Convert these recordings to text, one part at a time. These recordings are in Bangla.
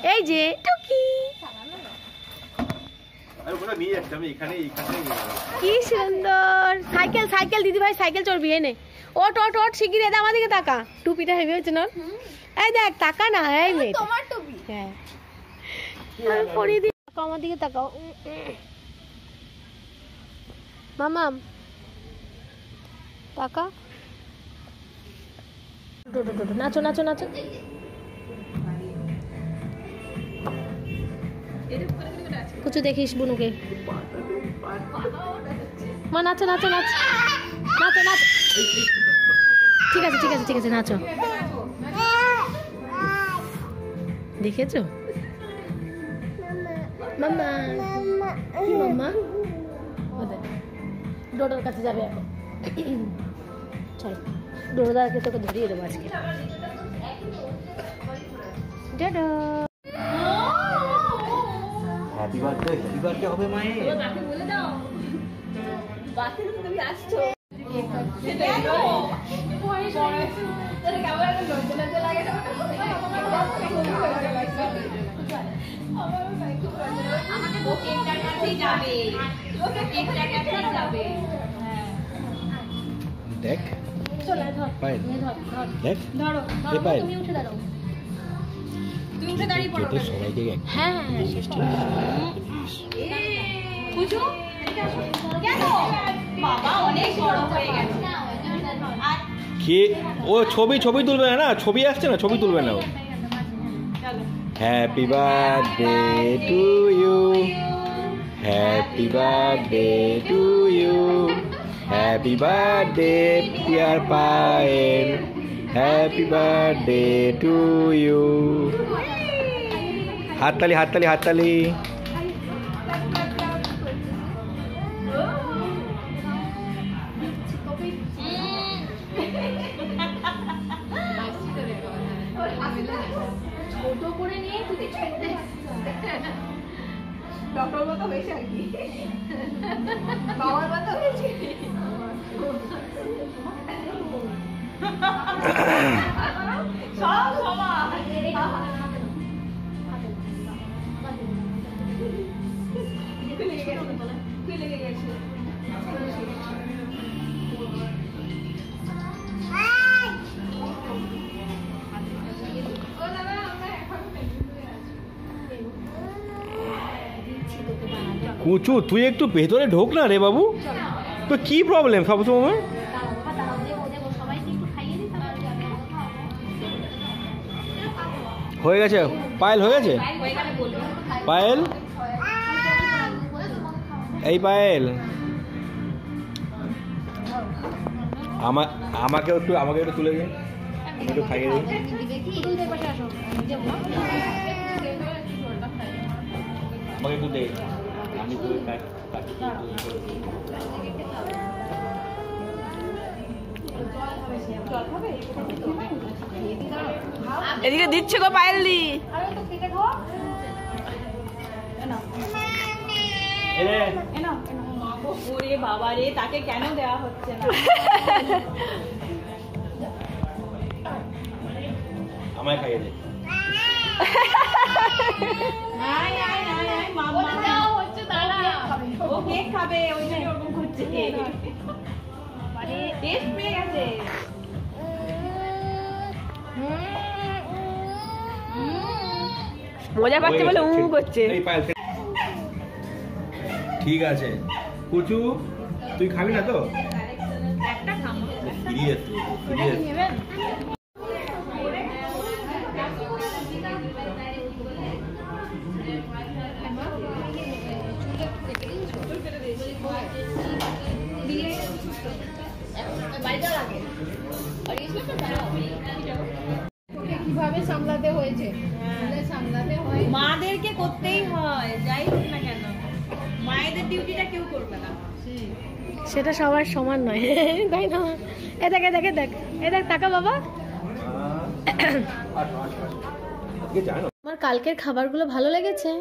এই যে টুকি কি সুন্দর সাইকেল সাইকেল দিদি ভাই সাইকেল চড়বি এনে ওট ওট ওট শিগগির এদা আমার দিকে তাকা টুপিটা হেভি হচ্ছে না এই দেখ তাকা না এই মেয়ে তোমার টুপি হ্যাঁ আমি পরিয়ে দিই আমার দিকে তাকাও মামাম টাকা নাচো নাচো নাচো কুচু দেখিস বুনুকে মা নাচো নাচো নাচো নাচো নাচো ঠিক আছে ঠিক আছে ঠিক আছে নাচো দেখেছো মাম্মা কি মাম্মা ডোডোর কাছে যাবে এখন চল ডোডোদাকে তোকে ধরিয়ে দেবো আজকে ডোডো হ্যাপি বার্থডে হবে মায়ে বাকি বলে দাও বাকি তুমি আসছো দেখ দেখ তুমি উঠে দাঁড়াও তুমি উঠে দাঁড়িয়ে পড়ো সবাইকে হ্যাঁ বুঝো কেন বাবা অনেক বড় হয়ে গেছে কে ও ছবি তুলবে না ছবি আসছে না ছবি তুলবে না ও happy birthday to you happy birthday to you happy birthday dear Payel happy birthday to you হাততালি হাততালি হাততালি ছোট করে নিয়ে তুই ডক্টর মতো হয়েছে আর কি বাবার মতো হয়েছে সব সমান লেগে গেছে কুচু তুই একটু ভেতরে ঢোক না রে বাবু তো কি প্রবলেম সব সময় হয়ে গেছে পায়েল হয়ে গেছে পায়েল এই পায়েল আমাকে একটু তুলে দিন একটু খাইয়ে দিন আমাকে একটু দে আমি এদিকে দিচ্ছে গো পায়েল দি ওরে বাবা রে তাকে কেন দেওয়া হচ্ছে না আমায় খাইয়ে দে ও কেক খাবে ওই জন্য ওরকম করছে টেস্ট পেয়ে গেছে মজা পাচ্ছে বলে করছে ঠিক আছে কুচু তুই খাবি না তো একটা খাবো ফিরিয়ে কিভাবে সামলাতে হয়েছে সামলাতে হয় মাদেরকে করতেই হয় যাই হোক না কেন মায়েদের ডিউটিটা কেউ করবে না সেটা সবার সমান নয় তাই না এ দেখ টাকা বাবা আমার কালকের খাবারগুলো ভালো লেগেছে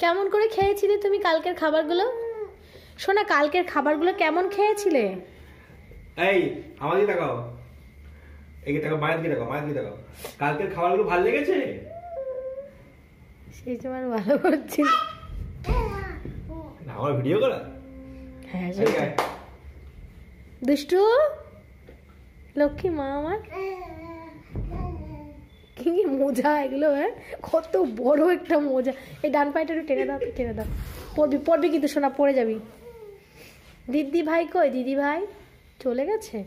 কেমন করে খেয়েছিলে তুমি কালকের খাবারগুলো শোনা কালকের খাবারগুলো কেমন খেয়েছিলে এই আমাদের তাকাও এই টাকা মায়ের কি টাকা, মায়ের কি টাকা, কালকের খাবারগুলো ভালো লেগেছে? সেই সময় ভালো করছি না আমার ভিডিও করা। হ্যাঁ দুষ্টু লক্ষ্মী মা আমার। কি মোজা এগুলো, হ্যাঁ কত বড় একটা মোজা। এই ডান পায়েটা একটু টেনে দাও, টেনে দাও। পড়বি পড়বি কিন্তু সোনা, পড়ে যাবি। দিদি ভাই কই? দিদি ভাই চলে গেছে।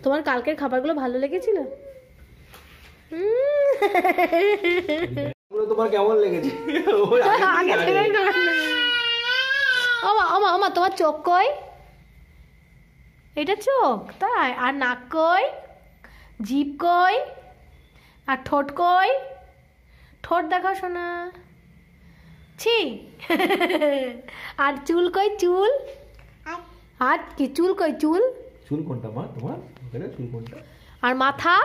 তোমার কালকের খাবারগুলো ভালো লেগেছিল? তোমার কেমন লেগেছে? তোমার চোখ কই? এটা চোখ তাই? আর নাক কই? জিভ কই? আর ঠোঁট কই? ঠোঁট দেখাও শোনা। ছি। আর চুল কই? চুল আর কি চুল কই? চুল চুল কোনটা মা তোমার? চুল কোনটা? আর মাথা?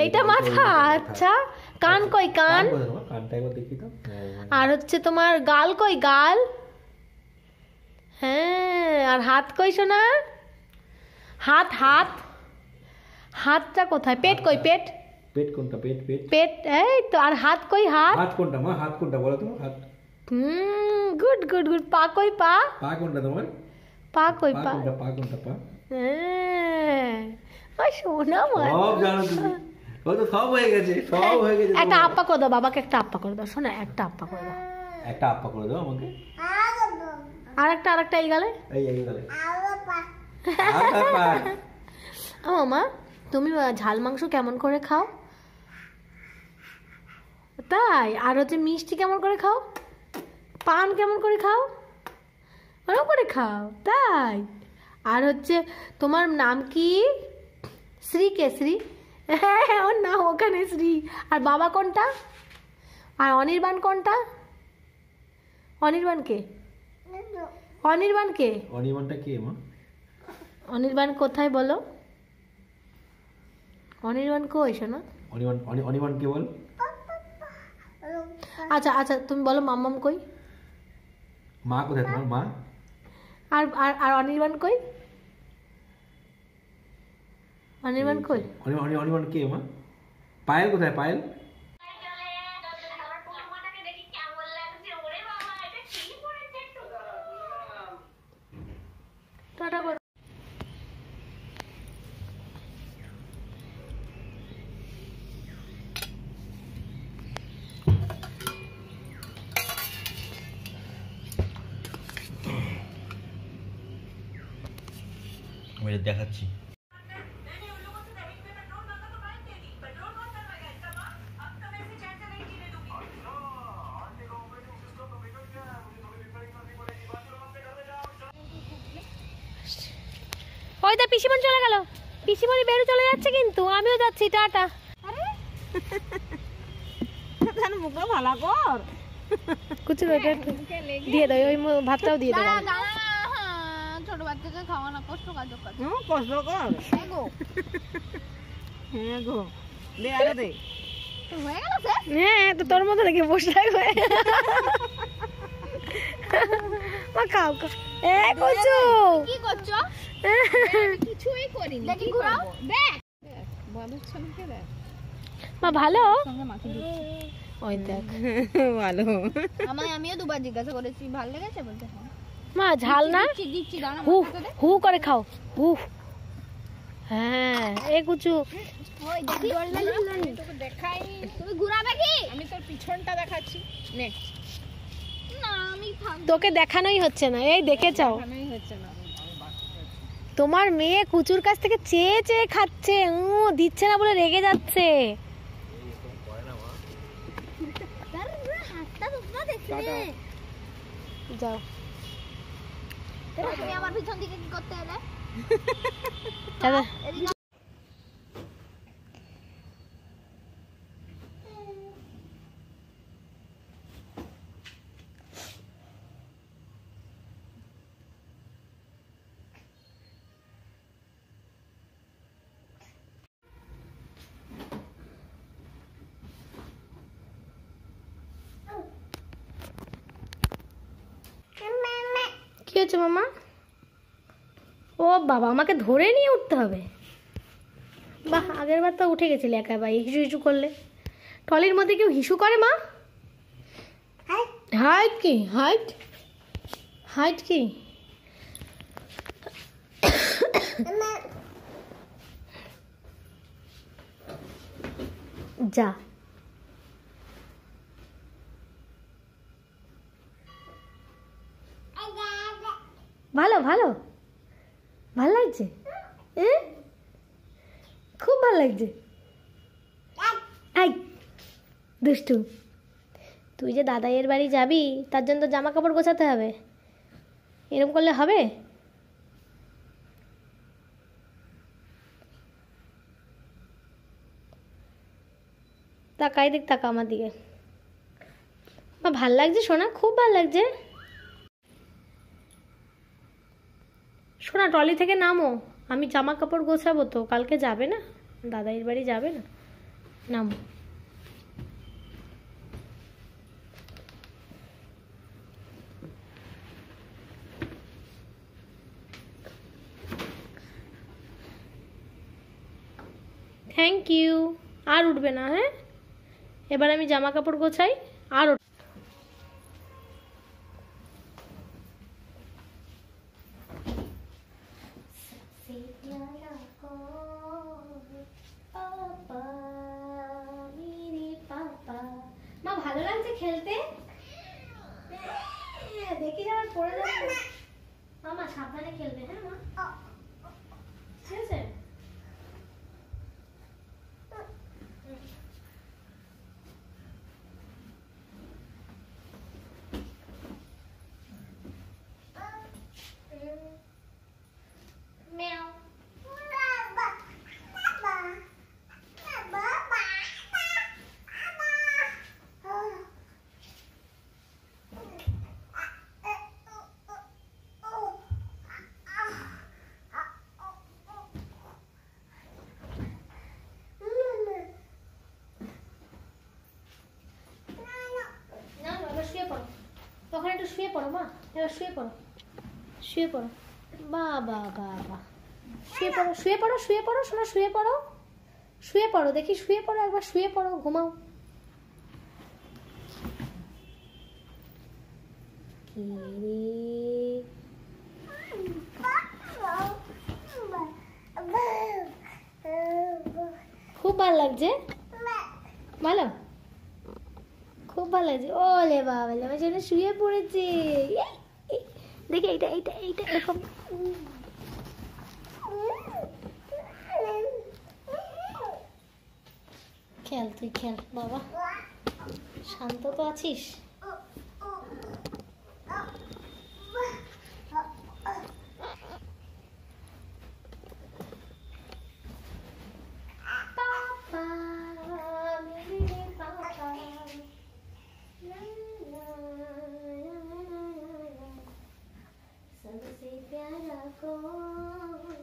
এইটা মাথা। আচ্ছা কান কই? কান? কানটা একবার দেখি তো। আর হচ্ছে তোমার গাল কই? গাল? হ্যাঁ। আর হাত কই শোনা? হাত হাত হাতটা কোথায়? পেট কই? পেট? পেট কোনটা? পেট পেট পেট এই তো। আর হাত কই? হাত হাত কোনটা মা? হাত কোনটা বলো তো? হাত। Good good good. পা কই? পা? পা কোনটা তোমার? পা কই? পা কোনটা? পা কোনটা? পা। হ্যাঁ ওই শোনা মা, সব জানো তুমি। ও তো সব হয়ে গেছে, সব হয়ে গেছে। একটা আপ্পা করে দাও বাবাকে, একটা আপ্পা করে দাও শোনা, একটা আপ্পা করে দাও। একটা আপ্পা করে দাও আমাকে। আরেকটা এই গালে। এই গেলে। ও মা তুমি ঝাল মাংস কেমন করে খাও? তাই? আর হচ্ছে মিষ্টি কেমন করে খাও? পান কেমন করে খাও? ওরকম করে খাও তাই? আর হচ্ছে তোমার নাম কি? শ্রী কে? শ্রী? হ্যাঁ ওর নাম ওখানে শ্রী। আর বাবা কোনটা? আর অনির্বাণ কোনটা? অনির্বাণ কে? অনির্বাণ কে? অনির্বাণটা কে মা? অনির্বাণ কোথায় বলো? অনির্বাণ কই শোনা? অনির্বাণ কে বল? আচ্ছা আচ্ছা তুমি বলো মাম্মাম কই? মা কোথায় তোমার? মা। আর আর আর অনির্বাণ কই? অনির্বাণ কই? অনির্বাণ কে মা? পায়েল কোথায়? পায়েল। টাটা করো। আমি দেখাচ্ছি। ওই তো পিসিমন চলে গেল। পিসিমনি বেরু চলে যাচ্ছে কিন্তু আমিও যাচ্ছি। টাটা। আরে মুখে ভালো কর। কুচু ওইটা দিয়ে দাও, ওই ভাতটাও দিয়ে দাও। ছোট বাচ্চাকে খাওয়ানো কষ্ট কাজ কর। কষ্ট কর। হ্যাঁ গো। হ্যাঁ গো। দে আরে দে। তো হয়ে গেল স্যার? হ্যাঁ তো তোর মতো দেখে বসে থাকবে। মা খাও খাও। এ কুচু কি করছো? কিছুই করিনি। দেখি ঘুরাও। দেখ বাবুর ছবিকে দেখ। মা ভালো? সঙ্গে মাখি দিচ্ছি। ওই দেখ ভালো। আমিও দুবার জিজ্ঞাসা করেছি ভালো লেগেছে বলতে। মা ঝাল না? দিচ্ছি দাঁড়া। হু হু করে খাও। হু। হ্যাঁ এ কুচু ওই দেখি আমি তোকে দেখাইনি। তুমি ঘুরাবে কি? আমি তোর পিছনটা দেখাচ্ছি। নে। না আমি তোকে দেখানোই হচ্ছে না, এই দেখে চাও। দেখানোই হচ্ছে না। তোমার মেয়ে কুচুর কাছ থেকে চেয়ে চেয়ে খাচ্ছে, দিচ্ছে না বলে রেগে যাচ্ছে। যাও তুমি আমার পিছন দিকে কি করতে এলে? কি হচ্ছে মামা? ও বাবা আমাকে ধরে নিয়ে উঠতে হবে। বাহ, আগের বার তো উঠে গেছিলে একেবারে হিসু হিসু করলে। ট্রলির মধ্যে কেউ হিসু করে মা? হাইট কি? হাইট হাইট কি? যা ভালো ভালো ভাল লাগছে, খুব ভাল লাগছে। দুষ্টু, তুই যে দাদাইয়ের বাড়ি যাবি তার জন্য তো জামা কাপড় গোছাতে হবে, এরকম করলে হবে? তাকাই দেখ, তাকা আমার দিকে। ভাল লাগছে সোনা, খুব ভাল লাগছে। সোনা ট্রলি থেকে নামো, আমি জামা কাপড় গোছাবো তো, কালকে যাবে না, দাদাইয়ের বাড়ি যাবে না, নামো। Thank you. আর উঠবে না, হ্যাঁ? এবার আমি জামা কাপড় গোছাই। আর মা ভালো লাগছে খেলতে, দেখি যাবার পড়ে যাবে। মামা সাবধানে খেলবে, হ্যাঁ মা? ঠিক আছে। তখন একটু শুয়ে পড়ো মা, এবার শুয়ে পড়ো, শুয়ে পড়ো। বাবা বাবা, শুয়ে পড়ো, শুয়ে পড়ো, শুয়ে পড়ো শোনা, শুয়ে পড়ো, শুয়ে পড়ো, দেখি শুয়ে পড়ো, একবার শুয়ে পড়ো, ঘুমাও। খুব ভালো লাগছে, ভালো, খুব ভালো লাগছে। ওলে বাবা, আমার জন্য শুয়ে পড়েছে। দেখি এইটা এইটা এইটা এরকম। খেল, তুই খেল বাবা, শান্ত তো আছিস। सबसे प्यारा कौन,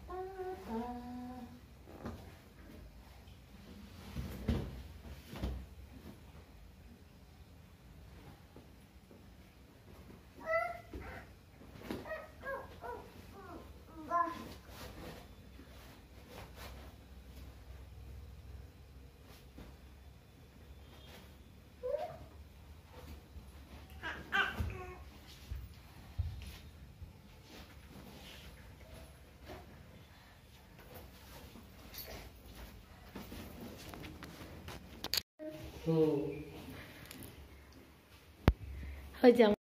पापा। হয়ে যাও।